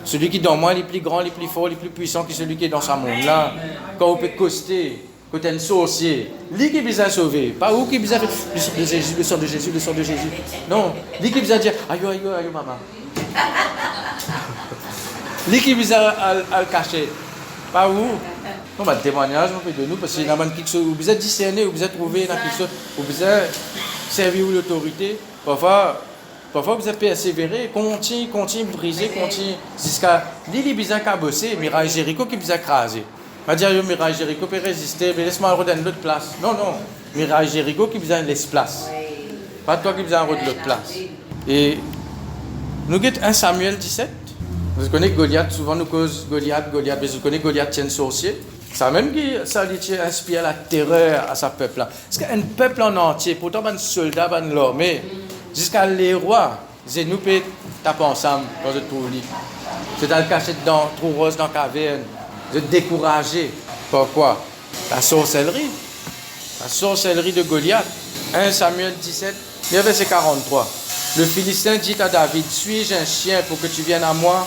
Celui qui dans moi est le plus grand, le plus fort, le plus puissant que celui qui est dans ce monde là. Quand vous pouvez coster, quand tu es un sorcier, lui qui vous a sauvé, pas vous qui vous a fait le sang de Jésus, le sang de Jésus, le sang de Jésus. Non, lui qui vous a dit aïe, aïe, aïe, maman. Lui qui vous a le caché, pas vous. Non, bah, témoignage, on fait de nous, parce qu'il y a quelque chose, vous êtes discerné, vous êtes trouvé dans quelque chose, vous êtes servi l'autorité. Parfois, vous êtes persévéré, continue, briser, continue, jusqu'à l'île bizarre qui a bossé, Mirage Jéricho qui vous a crasé. On va dire, Mirage Jéricho peut résister, mais laisse-moi redonner l'autre place. Non, Mirage Jéricho qui vous a laisse place. Pas toi qui vous a redonné l'autre place. Et nous avons 1 Samuel 17. Vous connaissez Goliath, souvent nous cause Goliath, mais vous connaissez Goliath tient sorcier. Ça même qui ça lui inspire la terreur à sa peuple là. Parce qu'un peuple en entier, pourtant un soldat, un l'armée, jusqu'à les rois, ils nous peut taper ensemble dans le trou lit. C'est dans le cachet dans trou rose dans la caverne. Vous êtes découragé. Pourquoi? La sorcellerie de Goliath. 1 Samuel 17, verset 43. Le Philistin dit à David, suis-je un chien pour que tu viennes à moi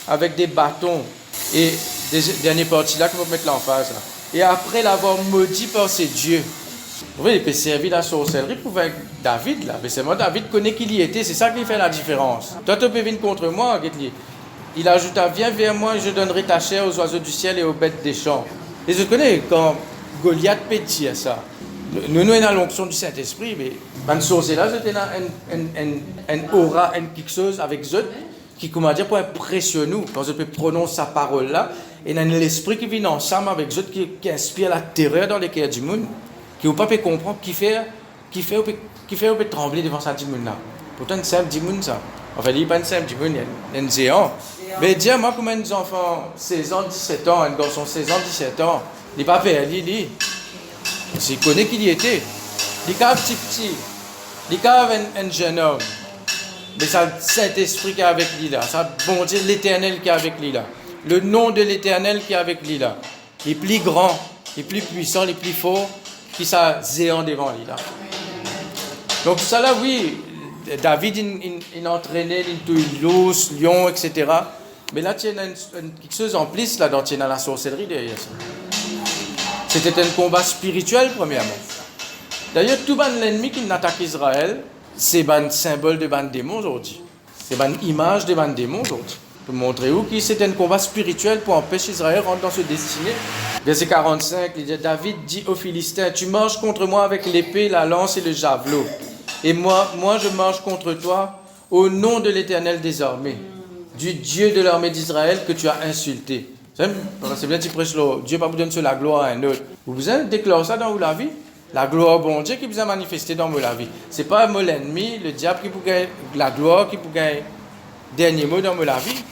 avec des bâtons et des dernières parties là que vous mettre l'emphase là. Et après l'avoir maudit par ses dieux. Vous voyez, il peut servir la sorcellerie pour vaincre David là. Mais c'est moi, David connaît qui il était, c'est ça qui fait la différence. Toi, tu peux venir contre moi, il ajouta, viens vers moi et je donnerai ta chair aux oiseaux du ciel et aux bêtes des champs. Et je connais quand Goliath peut dire ça. Nous avons l'onction du Saint-Esprit, mais une sorcière là, c'était un aura, quelque chose avec eux qui, comment dire, pour impressionner nous, quand je peux prononcer sa parole là, et il y a l'esprit qui vient ensemble avec eux qui inspire la terreur dans les cœurs du monde, qui ne peut pas comprendre, qui fait trembler devant ça du monde là. Pourtant, c'est simple du monde ça. Enfin, il n'est pas simple du monde, il y a un géant. Mais dis-moi comment un enfant 16 ans, 17 ans, un garçon 16 ans, 17 ans, il n'est pas perdu, lui. Il connaît qui il était. Il est petit. Il est un jeune homme. Mais c'est le Saint-Esprit qui est avec lui là. C'est le bon Dieu, l'Éternel qui est avec lui là. Le nom de l'Éternel qui est avec lui là. Il est plus grand, il est plus puissant, il est plus fort, qui ça géant devant lui là. Donc ça là, oui, David il entraînait, il l'os, lion, etc. Mais là, il y a quelque chose en plus là, il y a la sorcellerie derrière ça. C'était un combat spirituel, premièrement. D'ailleurs, tout l'ennemi qui attaque Israël, c'est un symbole de ban démon aujourd'hui. C'est une image de ban démon aujourd'hui. Pour montrer où que c'est un combat spirituel pour empêcher Israël de rentrer dans ce destiné. Verset 45, il dit, David dit aux Philistins, tu marches contre moi avec l'épée, la lance et le javelot. Et moi je marche contre toi au nom de l'Éternel des armées, du Dieu de l'armée d'Israël que tu as insulté. C'est bien, tu prêches Dieu pas vous donner la gloire à un autre. Vous avez déclaré ça dans la vie? La gloire bon Dieu qui vous a manifesté dans la vie. Ce n'est pas l'ennemi, le diable qui vous gagne la gloire, qui vous gagne dernier mot dans la vie.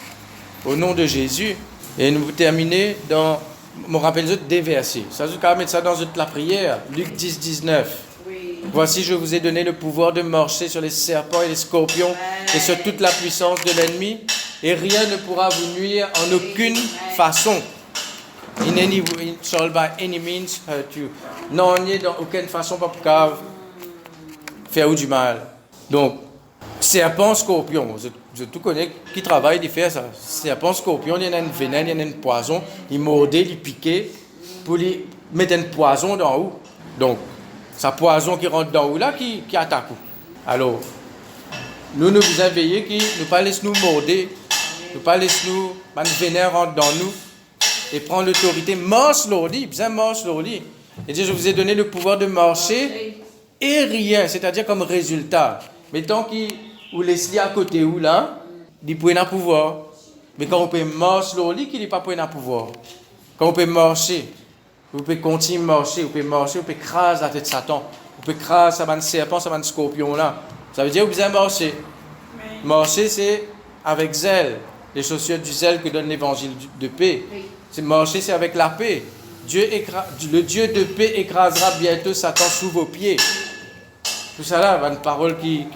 Au nom de Jésus. Et nous terminons dans, je me rappelle des versets. Ça, je vais mettre ça dans la prière. Luc 10, 19. Oui. Voici, je vous ai donné le pouvoir de marcher sur les serpents et les scorpions et sur toute la puissance de l'ennemi. Et rien ne pourra vous nuire en aucune façon. It shall by any means hurt you. Non, ni dans aucune façon pas pour faire du mal. Donc, serpent, scorpion, je tout connais qui travaille, il fait ça. Serpent, scorpion, il y a un venin, il y a un poison, il mordait, il piquait pour lui mettre un poison dans haut. Donc, c'est un poison qui rentre dans haut là qui attaque. Alors, nous vous veillons qui ne pas laisser nous morder, ne pas laisser nous, un venin rentre dans nous et prendre l'autorité. Marche l'ordi, bien marche l'ordi. Et dit, je vous ai donné le pouvoir de marcher et rien, c'est-à-dire comme résultat. Mais tant qu'il vous laisse à côté ou là, il peut pas pouvoir. Mais quand on peut marcher l'ordi, qu'il n'est pas pour pouvoir. Quand on peut marcher, vous pouvez continuer à marcher, vous pouvez craser la tête de Satan, vous pouvez craser un serpent, un scorpion là. Ça veut dire vous avez marché. Marcher, c'est avec zèle. Les chaussures du zèle que donne l'évangile de paix. C'est marcher, c'est avec la paix. Le Dieu de paix écrasera bientôt Satan sous vos pieds. Tout ça là, une parole qui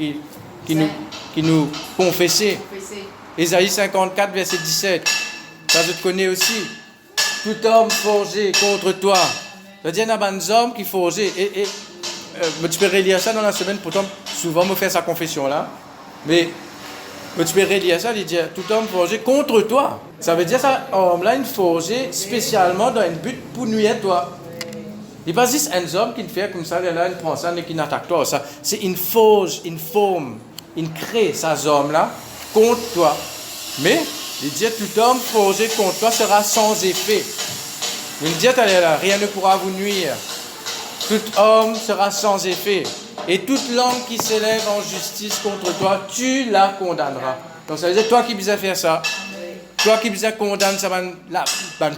nous confessait. Ésaïe 54, verset 17. Ça, je te connais aussi. Tout homme forgé contre toi. C'est-à-dire, il y a des hommes qui forgent. Tu peux relire ça dans la semaine, pourtant, souvent, je fais sa confession-là. Mais tu peux relire ça, il dit, tout homme forgé contre toi. Ça veut dire ça, homme-là, il forgé spécialement dans un but pour nuire toi. Il n'y a pas juste un homme qui fait comme ça, il prend ça et qui n'attaque toi. Ça, c'est une forge, une forme, une crée, ces hommes-là, contre toi. Mais, il dit, tout homme forgé contre toi sera sans effet. Il dit, rien ne pourra vous nuire. Tout homme sera sans effet. Et toute langue qui s'élève en justice contre toi, tu la condamneras. Donc ça veut dire, toi qui visais faire ça, toi qui visais condamner ça, la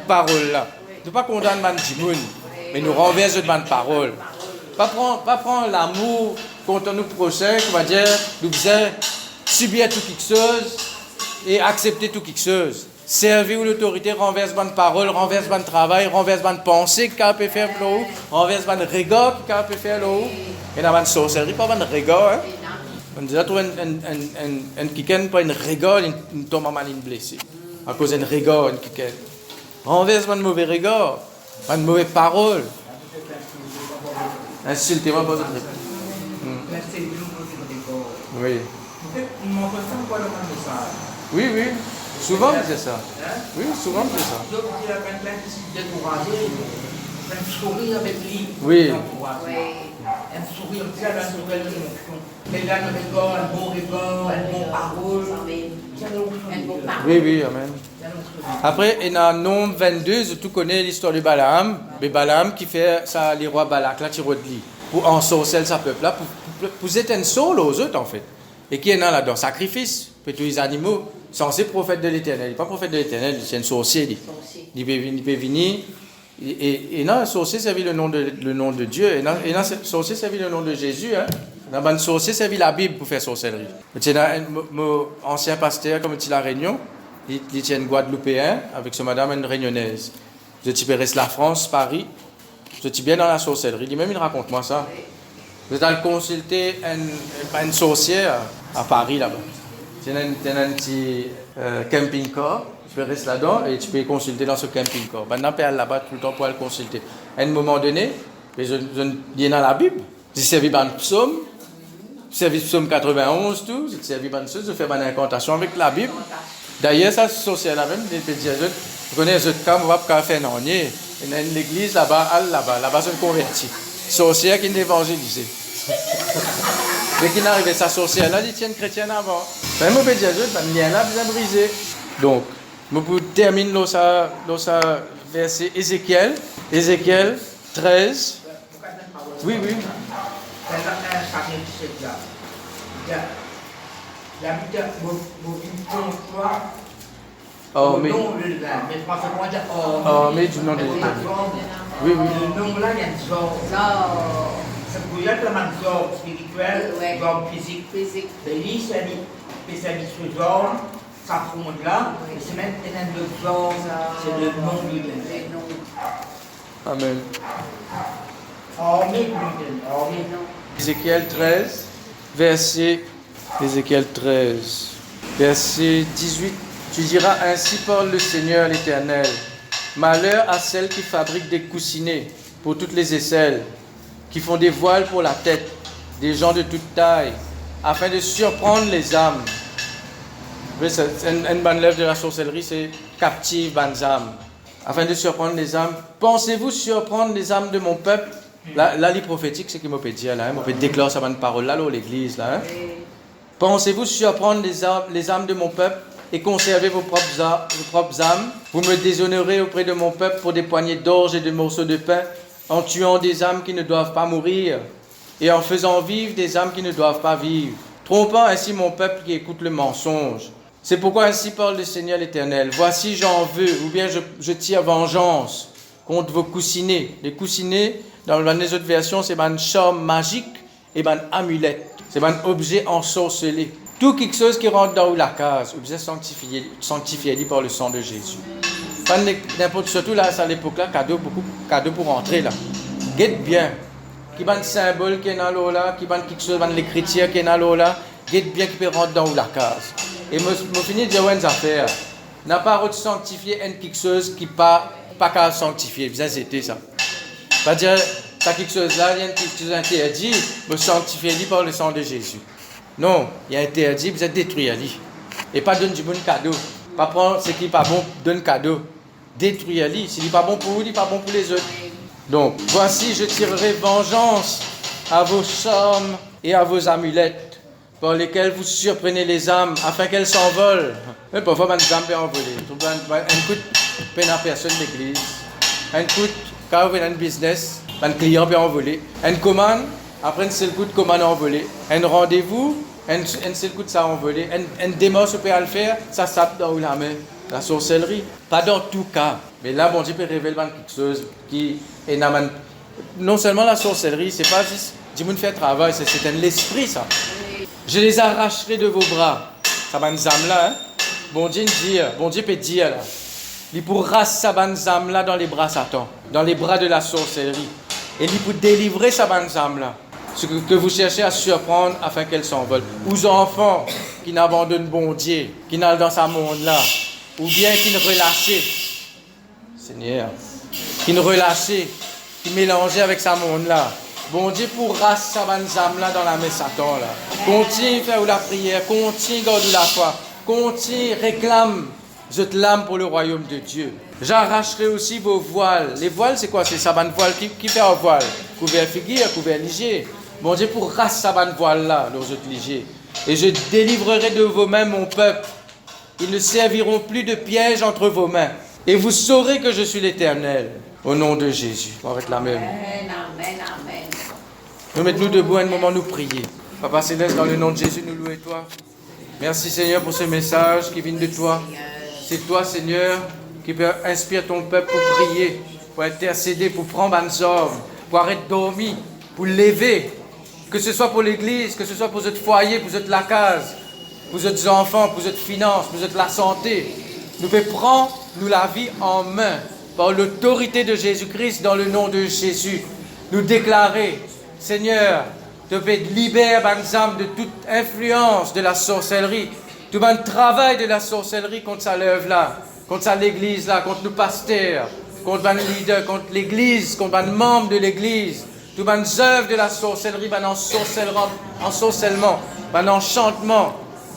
parole là. Ne pas condamner man djimoun, mais nous renverse de man parole. Pas prendre l'amour contre nous prochains, qui va dire, nous faisons subir tout quelque chose et accepter tout quelque chose. Servir l'autorité, renverse bonne parole, renverse bon travail, renverse bonne pensée qui peut faire l'eau, renverse bonne rigueur qui peut faire l'eau. Et dans une sorcellerie, pas bonne rigueur. On dit trouver un quelqu'un pas une rigueur, il tombe en maline blessé. À cause d'une rigueur, un quelqu'un. Renverse bonne mauvaise rigueur, bonne mauvaise parole. Insultez-moi pas d'autres. Oui. Oui, oui. Souvent, c'est ça. Oui, souvent, c'est ça. Un sourire avec lui. Oui. Un sourire, tu as la nouvelle émotion. Mais là, un rigole, un bon rigole, un bon parole. Oui, oui, amen. Après, il y a Nombre 22, tu connais l'histoire de Balaam. Mais Balaam qui fait ça, les rois Balak, là, tu redis. Pour ensorceler sa peuple là, pour éteindre sol aux autres, en fait. Et qui est là dans sacrifice, pour tous les animaux. Censé prophète de l'Éternel. Il n'est pas prophète de l'Éternel, c'est un sorcier. Il peut venir. Et non, un sorcier servit le nom de Dieu. Et non, un sorcier servit le nom de Jésus. Hein. Un sorcier servit la Bible pour faire sorcellerie. Mon ancien pasteur, comme il a réunion, il tient une Guadeloupéen avec ce madame une réunionnaise. Je suis resté la France, Paris. Je suis bien dans la sorcellerie. Il raconte-moi ça. Je suis allé consulter une sorcière à Paris là-bas. Tu as un petit camping-car, tu peux rester là-dedans et tu peux consulter dans ce camping-car. Maintenant, tu es là-bas tout le temps pour aller consulter. À un moment donné, je dis dans la Bible, j'ai servi dans le psaume, j'ai servi le psaume 91, tout, j'ai servi dans le psaume, je fais une incantation avec la Bible. D'ailleurs, ça, c'est social là même, je connais les autres cas, on va pas faire non. Il y a une église là-bas, là-bas, c'est converti. Sorcière qui est évangélisée. Mais qui n'arrivait sa sorcière là, il tient chrétienne avant. Mais moi, je dis à Dieu, le lien là, bien brisé. Donc, je termine dans sa verset Ézéchiel 13. Oui, oui. Oh, mais du nom de Dieu. Oui, oui. Le nom là, il y a une sorte. Ça peut être un zorg spirituel, zorg physique. Mais lui, c'est spécialiste sur zorg, ça fronde là, et c'est même un zorg, c'est le nom de lui. Amen. Amen. Ézéchiel 13, verset 18. Tu diras, ainsi parle le Seigneur l'Éternel. Malheur à celles qui fabriquent des coussinets pour toutes les aisselles, qui font des voiles pour la tête, des gens de toute taille, afin de surprendre les âmes. Une bonne lèvre de la sorcellerie, c'est captive bonnes âmes. Afin de surprendre les âmes. Pensez-vous surprendre les âmes de mon peuple? Là, les prophétiques, c'est ce qu'il m'a peut dire là. On peut déclarer sa bonne parole là, l'église là. Hein? Pensez-vous surprendre les âmes de mon peuple et conserver vos propres âmes? Vous me déshonorez auprès de mon peuple pour des poignées d'orge et de morceaux de pain, en tuant des âmes qui ne doivent pas mourir et en faisant vivre des âmes qui ne doivent pas vivre, trompant ainsi mon peuple qui écoute le mensonge. C'est pourquoi ainsi parle le Seigneur l'Éternel. Voici j'en veux, ou bien je tire vengeance contre vos coussinets. Les coussinets, dans les autres versions, c'est un charme magique et un amulette. C'est un objet ensorcelé. Tout quelque chose qui rentre dans la case, vous êtes sanctifié par le sang de Jésus. Pas n'importe, surtout là, à l'époque-là, cadeau pour rentrer là. Guette bien. Qui va un symbole qui est dans l'eau là, qui va quelque chose, l'écriture qui est dans l'eau là, guette bien qui peut rentrer dans la case. Et moi finis de dire une affaire. N'a pas de sanctifier quelque chose qui pas qu'à sanctifier. Vous avez été ça. Pas dire ça quelque chose là, il y a quelque chose interdit, vous sanctifiez par le sang de Jésus. Non, il y a interdit, vous êtes détruit à lui. Et pas donner du bon cadeau. Pas prendre ce qui n'est pas bon, donne cadeau. Détruire à lui. S'il n'est pas bon pour vous, il n'est pas bon pour les autres. Donc, voici, je tirerai vengeance à vos charmes et à vos amulettes, par lesquelles vous surprenez les âmes, afin qu'elles s'envolent. Mais parfois, les âmes peuvent envoler. Un coup de peine à personne de l'église. Un coup de, quand vous avez un business, un client peut envoler. Une commande, après un seul coup de commande envolé. Un rendez-vous, un seul coup de ça envolé. Un démarche peut le faire, ça sape dans la main. La sorcellerie. Pas dans tout cas. Mais là, bon Dieu peut révéler quelque chose qui est non seulement la sorcellerie, c'est pas juste du monde fait travail, c'est un l'esprit ça. Je les arracherai de vos bras. Ça va nous âme là, hein? Bon Dieu peut dire là. Il pour raser sa bonne âme là dans les bras Satan, dans les bras de la sorcellerie. Et il pour délivrer sa bonne âme là. Ce que vous cherchez à surprendre afin qu'elle s'envole. Aux enfants qui n'abandonnent bon Dieu, qui n'allent dans sa monde là. Ou bien qui ne relâchaient, Seigneur, qui ne relâchaient, qui mélangeaient avec sa monde là. Bon Dieu pour raser sa bonne âme là dans la main Satan là. Continue faire la prière, continue garder la foi, continue réclame cette l'âme pour le royaume de Dieu. J'arracherai aussi vos voiles. Les voiles c'est quoi? C'est sa bonne voile qui fait un voile. Couvert figure, couvert léger. Bon Dieu pour raser sa bonne voile là, leurs autres légers. Et je délivrerai de vos mains mon peuple. Ils ne serviront plus de pièges entre vos mains. Et vous saurez que je suis l'Éternel. Au nom de Jésus. On va être la même. Amen, amen. Nous mettons-nous debout un moment, nous prier. Papa Céleste, dans le nom de Jésus, nous louons toi. Merci Seigneur pour ce message qui vient de toi. C'est toi Seigneur qui peut inspirer ton peuple pour prier, pour intercéder, pour prendre un ordre, pour arrêter de dormir, pour lever. Que ce soit pour l'église, que ce soit pour votre foyer, pour votre la case. Pour votre enfants, pour votre finances, pour votre la santé. Nous pouvons prendre nous la vie en main par l'autorité de Jésus-Christ dans le nom de Jésus. Nous déclarer, Seigneur, tu peux libérer les âmes de toute influence de la sorcellerie, tout le travail de la sorcellerie contre sa l'œuvre là, contre sa l'église là, contre nos pasteurs, contre les leaders, contre l'église, contre les membres de l'église, tout les œuvres de la sorcellerie, en sorcellement, en enchantement,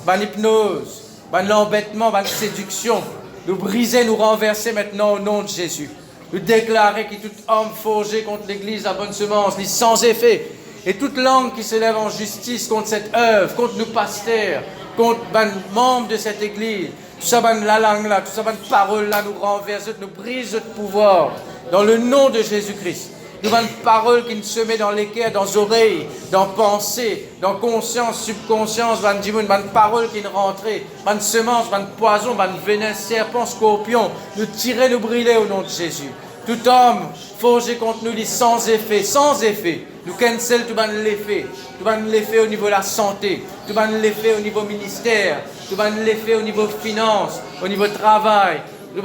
en hypnose, en l'embêtement, en séduction. Nous briser, nous renverser maintenant au nom de Jésus. Nous déclarer que toute homme forgé contre l'Église, la bonne semence, n'est sans effet. Et toute langue qui se lève en justice contre cette œuvre, contre nos pasteurs, contre les membres de cette Église, tout ça, la langue là, tout ça, la parole là, nous renverse, nous brise notre pouvoir. Dans le nom de Jésus-Christ. Nous avons une parole qui nous se met dans l'équerre, dans les oreilles, dans pensée, dans conscience, subconscience, une parole qui nous rentre, une semence, une poison, un venin, serpent, scorpion. Nous tirer, nous brûler au nom de Jésus. Tout homme forgé contre nous, dit sans effet, sans effet. Nous cancel tout l'effet. Tout l'effet au niveau de la santé, tout l'effet au niveau ministère, tout l'effet au niveau finance, au niveau travail, tout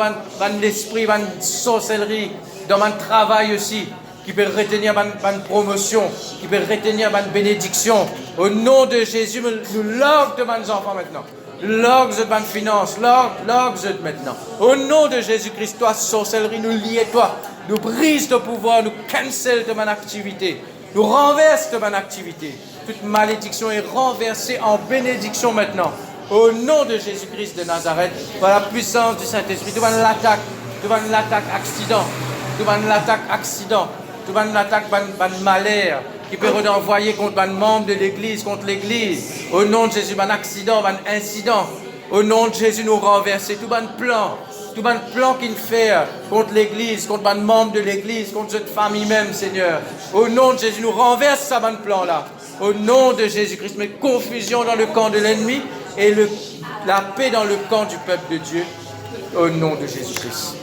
l'esprit, une sorcellerie, dans mon travail aussi. Qui peut retenir une promotion, qui peut retenir une bénédiction. Au nom de Jésus, nous log de mes enfants maintenant. Log de mes finances, log maintenant. Au nom de Jésus-Christ, toi, sorcellerie, nous lier toi. Nous brise ton pouvoir, nous cancel de mon activité. Nous renverse de mon activité. Toute malédiction est renversée en bénédiction maintenant. Au nom de Jésus-Christ de Nazareth, par la puissance du Saint-Esprit, devant l'attaque accident, devant l'attaque accident. Tout le monde attaque un malheur qui peut renvoyer contre un membre de l'église, contre l'église. Au nom de Jésus, un accident, un incident. Au nom de Jésus, nous renverser tout un plan qu'il fait contre l'église, contre un membre de l'église, contre cette famille même, Seigneur. Au nom de Jésus, nous renverse ça, un plan là. Au nom de Jésus-Christ, mais confusion dans le camp de l'ennemi et la paix dans le camp du peuple de Dieu. Au nom de Jésus-Christ.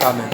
Amen.